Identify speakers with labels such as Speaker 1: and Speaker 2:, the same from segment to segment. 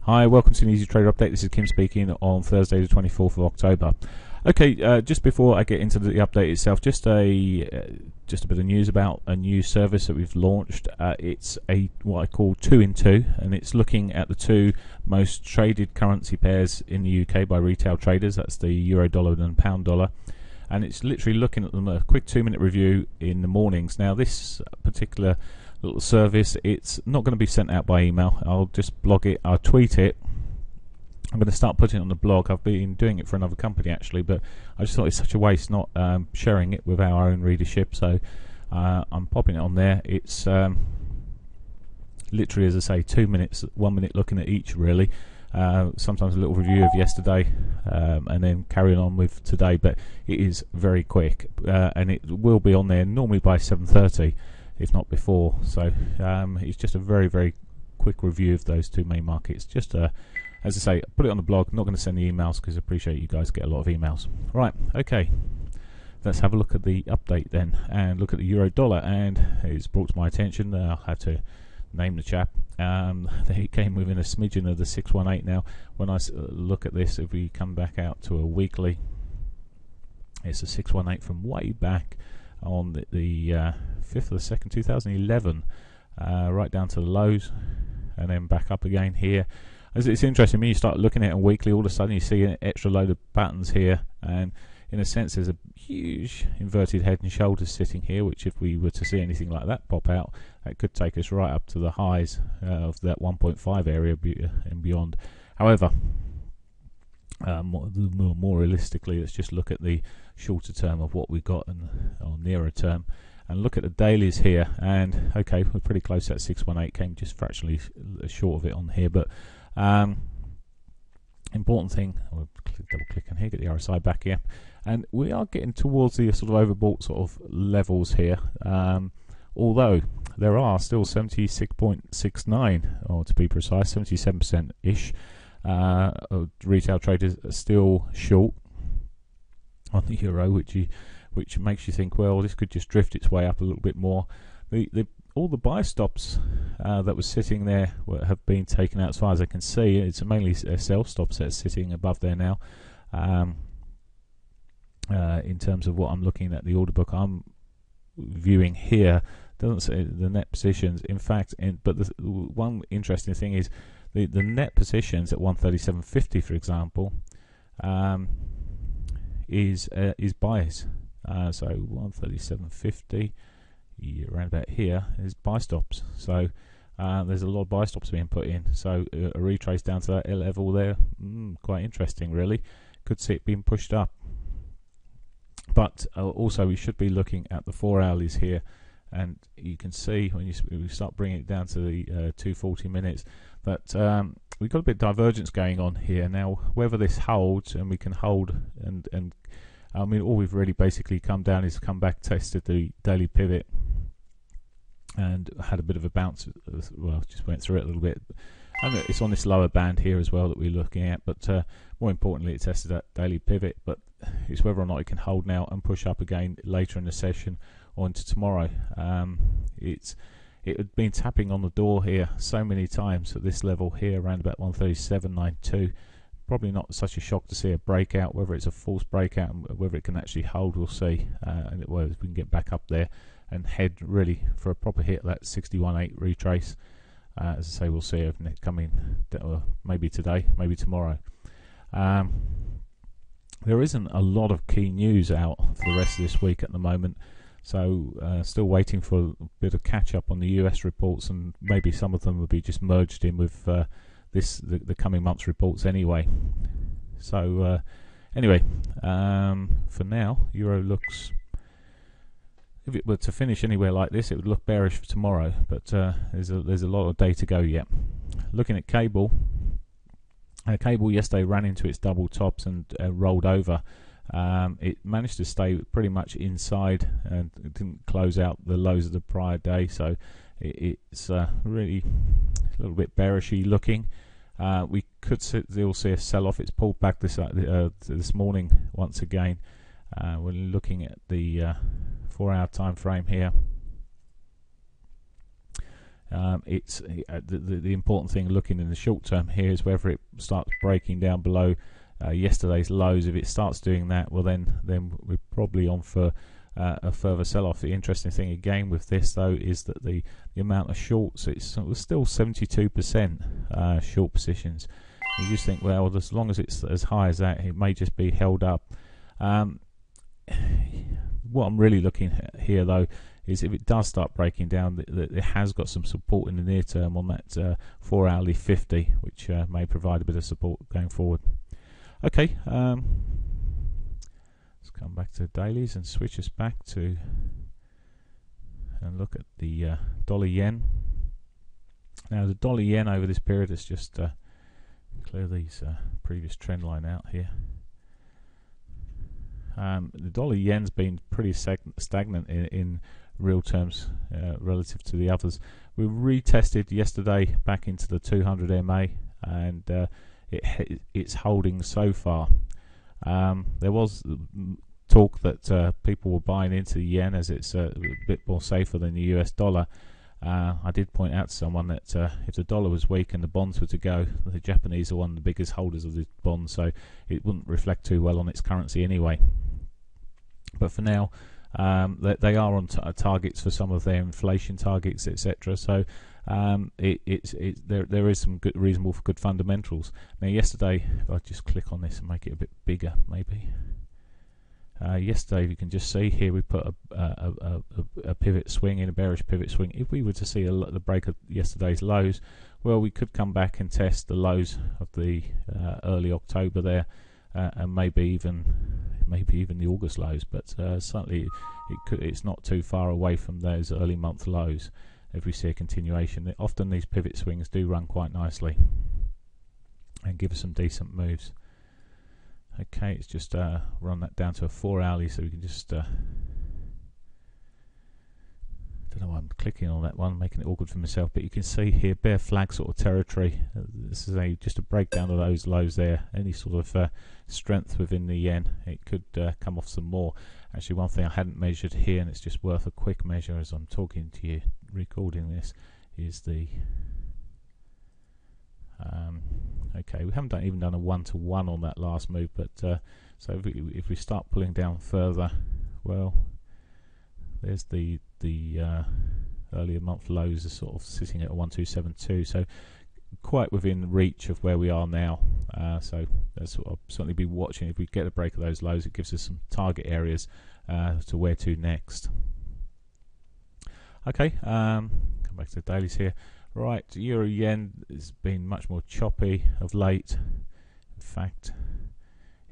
Speaker 1: Hi, welcome to an Easy Trader Update. This is Kim speaking on Thursday the 24th of October. Okay, just before I get into the update itself, just a bit of news about a new service that we've launched. It's what I call 2 in 2, and it's looking at the two most traded currency pairs in the UK by retail traders. That's the euro dollar and pound dollar. And it's literally looking at them, a quick 2-minute review in the mornings. Now, this particular little service, it's not going to be sent out by email. I'll just blog it, I'll tweet it. I'm going to start putting it on the blog. I've been doing it for another company actually, but I just thought it's such a waste not sharing it with our own readership, so I'm popping it on there. It's literally, as I say, 2 minutes, 1 minute looking at each really. Sometimes a little review of yesterday, and then carrying on with today, but it is very quick, and it will be on there normally by 7:30, if not before. So it's just a very, very quick review of those two main markets. Just as I say, put it on the blog. Not going to send the emails because I appreciate you guys get a lot of emails. Right, okay, let's have a look at the update then, and look at the euro dollar. And it's brought to my attention, I'll have to name the chap. He came within a smidgen of the 618. Now, when I look at this, if we come back out to a weekly, it's a 618 from way back on the 5th of the 2nd, 2011, right down to the lows, and then back up again here. As it's interesting, when you start looking at it on weekly, all of a sudden you see an extra load of patterns here, and in a sense there's a huge inverted head and shoulders sitting here, which if we were to see anything like that pop out, that could take us right up to the highs of that 1.5 area and beyond. However, more realistically, let's just look at the shorter term of what we've got on nearer term, and look at the dailies here. And okay, we're pretty close to that 618, came just fractionally short of it on here, but important thing, I'll double click on here, get the RSI back here, and we are getting towards the sort of overbought sort of levels here, although there are still 76.69, or to be precise 77% ish of retail traders are still short on the euro, which makes you think, well, this could just drift its way up a little bit more. All the buy stops that was sitting there have been taken out as far as I can see. It's mainly sell stops that's sitting above there now. In terms of what I'm looking at, the order book I'm viewing here doesn't say the net positions. In fact, but the one interesting thing is the net positions at 137.50, for example, is bias. So 137.50. Around about here is buy stops, so there's a lot of buy stops being put in, so a retrace down to that level there, quite interesting really. Could see it being pushed up, but also we should be looking at the 4 hourlies here, and you can see when you start bringing it down to the 240 minutes that we've got a bit of divergence going on here. Now, whether this holds, and we can hold, and I mean, all we've really basically come back, tested the daily pivot, and had a bit of a bounce. Well, just went through it a little bit, and it's on this lower band here as well that we're looking at. But more importantly, it tested that daily pivot. But it's whether or not it can hold now and push up again later in the session or into tomorrow. It had been tapping on the door here so many times at this level here, around about 137.92. Probably not such a shock to see a breakout. Whether it's a false breakout and whether it can actually hold, we'll see. And whether we can get back up there and head really for a proper hit, that 61.8 retrace. As I say, we'll see if it coming, maybe today, maybe tomorrow. There isn't a lot of key news out for the rest of this week at the moment, so still waiting for a bit of catch up on the US reports, and maybe some of them will be just merged in with the coming month's reports anyway. So anyway, for now, euro looks, if it were to finish anywhere like this, it would look bearish for tomorrow, but there's a lot of day to go yet. Looking at cable, cable yesterday ran into its double tops and rolled over. It managed to stay pretty much inside and it didn't close out the lows of the prior day, so it's really a little bit bearishy looking. We could still see a sell-off. It's pulled back this morning once again. We're looking at the 4-hour time frame here,
Speaker 2: The important thing looking in the short term here is whether it starts breaking down below yesterday's lows. If it starts doing that, well then we're probably on for a further sell-off. The interesting thing again with this though is that the amount of shorts, it's still 72% short positions. You just think, well, as long as it's as high as that, it may just be held up. What I'm really looking at here though is if it does start breaking down, it has got some support in the near term on that 4 hourly 50, which may provide a bit of support going forward. Okay, let's come back to dailies and switch us back to and look at the dollar yen. Now the dollar yen over this period, is just clear these previous trend line out here. The dollar yen's been pretty stagnant in real terms relative to the others. We retested yesterday back into the 200 MA, and it's holding so far. There was talk that people were buying into the yen as it's a bit more safer than the US dollar. I did point out to someone that if the dollar was weak and the bonds were to go, the Japanese are one of the biggest holders of the bonds, so it wouldn't reflect too well on its currency anyway. But for now, they are on targets for some of their inflation targets, etc. So there is some good, reasonable for good fundamentals. Now yesterday, if I just click on this and make it a bit bigger, maybe. Yesterday, you can just see here we put a pivot swing in, a bearish pivot swing. If we were to see the break of yesterday's lows, well, we could come back and test the lows of the early October there, and maybe even the August lows. But certainly, it's not too far away from those early month lows. If we see a continuation, often these pivot swings do run quite nicely and give us some decent moves. Okay, it's just run that down to a 4 hourly, so we can just don't know why I'm clicking on that one, making it awkward for myself, but you can see here bear flag sort of territory. This is just a breakdown of those lows there. Any sort of strength within the yen, it could come off some more. Actually, one thing I hadn't measured here, and it's just worth a quick measure as I'm talking to you, recording this, is the okay, we haven't even done a 1-to-1 on that last move, but so if we start pulling down further, well, there's the earlier month lows are sort of sitting at a 1272, so quite within reach of where we are now. So that's what I'll certainly be watching. If we get a break of those lows, it gives us some target areas to where to next. Okay, come back to the dailies here. Right, euro yen has been much more choppy of late. In fact,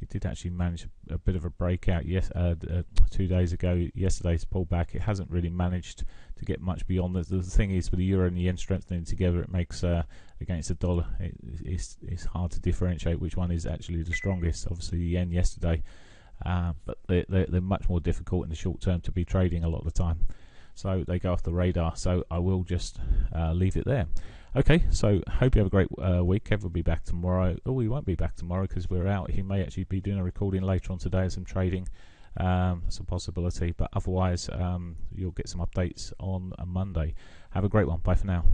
Speaker 2: it did actually manage a bit of a breakout 2 days ago. Yesterday's pullback, it hasn't really managed to get much beyond this. The thing is, with the euro and the yen strengthening together, it makes against the dollar, it's hard to differentiate which one is actually the strongest. Obviously the yen yesterday, but they're much more difficult in the short term to be trading a lot of the time. So they go off the radar, so I will just leave it there. Okay, so hope you have a great week. Kev will be back tomorrow. Oh, he won't be back tomorrow because we're out. He may actually be doing a recording later on today of some trading. It's a possibility, but otherwise you'll get some updates on a Monday. Have a great one. Bye for now.